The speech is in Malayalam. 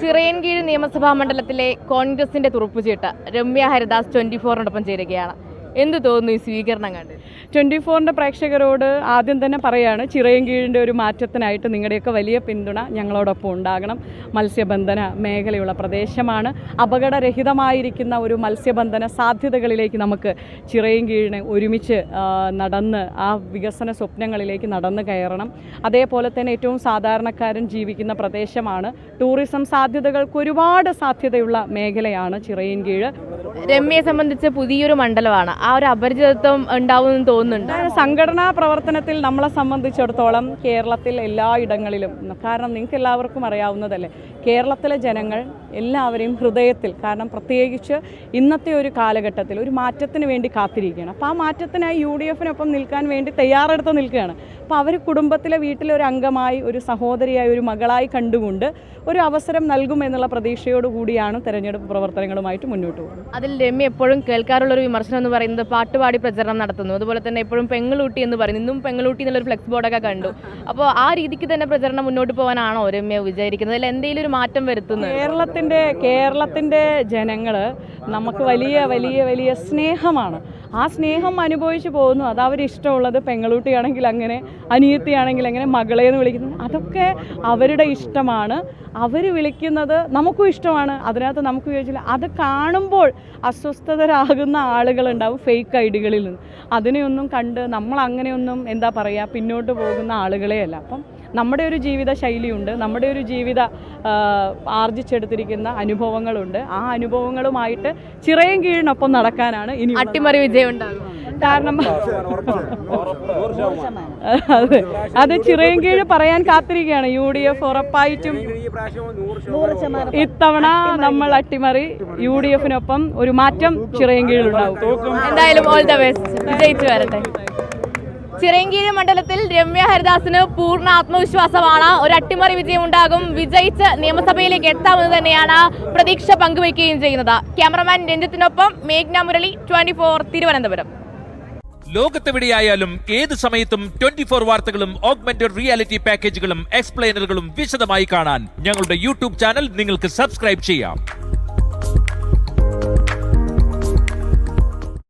ചിറയൻകീഴ് നിയമസഭാ മണ്ഡലത്തിലെ കോൺഗ്രസിന്റെ തുറപ്പുചീട്ട് രമ്യ ഹരിദാസ് 24-നോടൊപ്പം ചേരുകയാണ്. എന്ത് തോന്നുന്നു ഈ സ്വീകരണം കണ്ട്? 24-ന്റെ പ്രേക്ഷകരോട് ആദ്യം തന്നെ പറയാണ്, ചിറയൻകീഴിൻ്റെ ഒരു മാറ്റത്തിനായിട്ട് നിങ്ങളുടെയൊക്കെ വലിയ പിന്തുണ ഞങ്ങളോടൊപ്പം ഉണ്ടാകണം. മത്സ്യബന്ധന മേഖലയുള്ള പ്രദേശമാണ്. അപകടരഹിതമായിരിക്കുന്ന ഒരു മത്സ്യബന്ധന സാധ്യതകളിലേക്ക് നമുക്ക് ചിറയൻകീഴിനെ ഒരുമിച്ച് നടന്ന് ആ വികസന സ്വപ്നങ്ങളിലേക്ക് നടന്നു കയറണം. അതേപോലെ തന്നെ ഏറ്റവും സാധാരണക്കാരൻ ജീവിക്കുന്ന പ്രദേശമാണ്. ടൂറിസം സാധ്യതകൾക്ക് ഒരുപാട് സാധ്യതയുള്ള മേഖലയാണ് ചിറയൻകീഴ്. രമ്യയെ സംബന്ധിച്ച് പുതിയൊരു മണ്ഡലമാണ്. ആ ഒരു അപരിചിതത്വം ഉണ്ടാവുമെന്ന് തോന്നുന്നുണ്ട്. സംഘടനാ പ്രവർത്തനത്തിൽ നമ്മളെ സംബന്ധിച്ചിടത്തോളം കേരളത്തിൽ എല്ലായിടങ്ങളിലും, കാരണം നിങ്ങൾക്ക് എല്ലാവർക്കും അറിയാവുന്നതല്ലേ, കേരളത്തിലെ ജനങ്ങൾ എല്ലാവരെയും ഹൃദയത്തിൽ, കാരണം പ്രത്യേകിച്ച് ഇന്നത്തെ ഒരു കാലഘട്ടത്തിൽ ഒരു മാറ്റത്തിന് വേണ്ടി കാത്തിരിക്കുകയാണ്. അപ്പോൾ ആ മാറ്റത്തിനായി UDF-നൊപ്പം നിൽക്കാൻ വേണ്ടി തയ്യാറെടുത്ത് നിൽക്കുകയാണ്. അപ്പോൾ അവർ കുടുംബത്തിലെ വീട്ടിലൊരു അംഗമായി, ഒരു സഹോദരിയായി, ഒരു മകളായി കണ്ടുകൊണ്ട് ഒരു അവസരം നൽകുമെന്നുള്ള പ്രതീക്ഷയോടുകൂടിയാണ് തെരഞ്ഞെടുപ്പ് പ്രവർത്തനങ്ങളുമായിട്ട് മുന്നോട്ട് പോകുന്നത്. അതിൽ രമ്യ എപ്പോഴും കേൾക്കാറുള്ളൊരു വിമർശനം എന്ന് പറയുന്നത് പാട്ടുപാടി പ്രചരണം നടത്തുന്നു, അതുപോലെ തന്നെ എപ്പോഴും പെങ്ങളൂട്ടി എന്ന് പറയുന്നു. ഇന്നും പെങ്ങളൂട്ടി എന്നുള്ളൊരു ഫ്ലെക്സ് ബോർഡൊക്കെ കണ്ടു. അപ്പോൾ ആ രീതിക്ക് തന്നെ പ്രചരണം മുന്നോട്ട് പോകാനാണോ രമ്യ വിചാരിക്കുന്നത്? അതിൽ എന്തെങ്കിലും ഒരു മാറ്റം വരുത്തുന്നത്? കേരളത്തിൻ്റെ ജനങ്ങൾ നമുക്ക് വലിയ വലിയ വലിയ സ്നേഹമാണ്. ആ സ്നേഹം അനുഭവിച്ച് പോകുന്നു. അത് അവരിഷ്ടമുള്ളത് പെങ്ങളൂട്ടിയാണെങ്കിൽ അങ്ങനെ, അനിയത്തിയാണെങ്കിൽ അങ്ങനെ, മകളെന്ന് വിളിക്കുന്നത് അതൊക്കെ അവരുടെ ഇഷ്ടമാണ്. അവർ വിളിക്കുന്നത് നമുക്കും ഇഷ്ടമാണ്. അതിനകത്ത് നമുക്ക് വിചാരിച്ചില്ല. അത് കാണുമ്പോൾ അസ്വസ്ഥതരാകുന്ന ആളുകളുണ്ടാവും ഫേക്ക് ഐഡികളിൽ നിന്ന്. അതിനെയൊന്നും കണ്ട് നമ്മൾ അങ്ങനെയൊന്നും എന്താ പറയുക പിന്നോട്ട് പോകുന്ന ആളുകളെയല്ല. അപ്പം നമ്മുടെ ഒരു ജീവിത ശൈലിയുണ്ട്, നമ്മുടെ ഒരു ജീവിത ആർജിച്ചെടുത്തിരിക്കുന്ന അനുഭവങ്ങളുണ്ട്. ആ അനുഭവങ്ങളുമായിട്ട് ചിറയൻകീഴിനൊപ്പം നടക്കാനാണ് ഇനി. അട്ടിമറി വിജയം ഉണ്ടാകും. കാരണം അത് ചിറയൻകീഴ് പറയാൻ കാത്തിരിക്കുകയാണ്. UDF ഉറപ്പായിട്ടും ഇത്തവണ നമ്മൾ അട്ടിമറി UDF-നൊപ്പം ഒരു മാറ്റം ചിറയൻകീഴിലുണ്ടാവും. എന്തായാലും ഓൾ ദ ബെസ്റ്റ്, വിജയിച്ചു വരട്ടെ. ചിറയൻകീഴ് മണ്ഡലത്തിൽ രമ്യ ഹരിദാസിന് പൂർണ്ണ ആത്മവിശ്വാസമാണ്. ഒരു അട്ടിമറി വിജയം ഉണ്ടാകും. വിജയിച്ച് നിയമസഭയിലേക്ക് എത്താമെന്ന് തന്നെയാണ് പ്രതീക്ഷ പങ്കുവയ്ക്കുകയും ചെയ്യുന്നത്. ക്യാമറമാൻ രഞ്ജിത്തിനൊപ്പം മേഘ്ന മുരളി, 24 തിരുവനന്തപുരം. ലോകത്തെവിടെയായാലും ഏത് സമയത്തും 24 വാർത്തകളും ഓഗ്മെന്റഡ് റിയാലിറ്റി പാക്കേജുകളും എക്സ്പ്ലെയിനറുകളും വിശദമായി കാണാൻ ഞങ്ങളുടെ YouTube ചാനൽ നിങ്ങൾക്ക് സബ്സ്ക്രൈബ് ചെയ്യാം.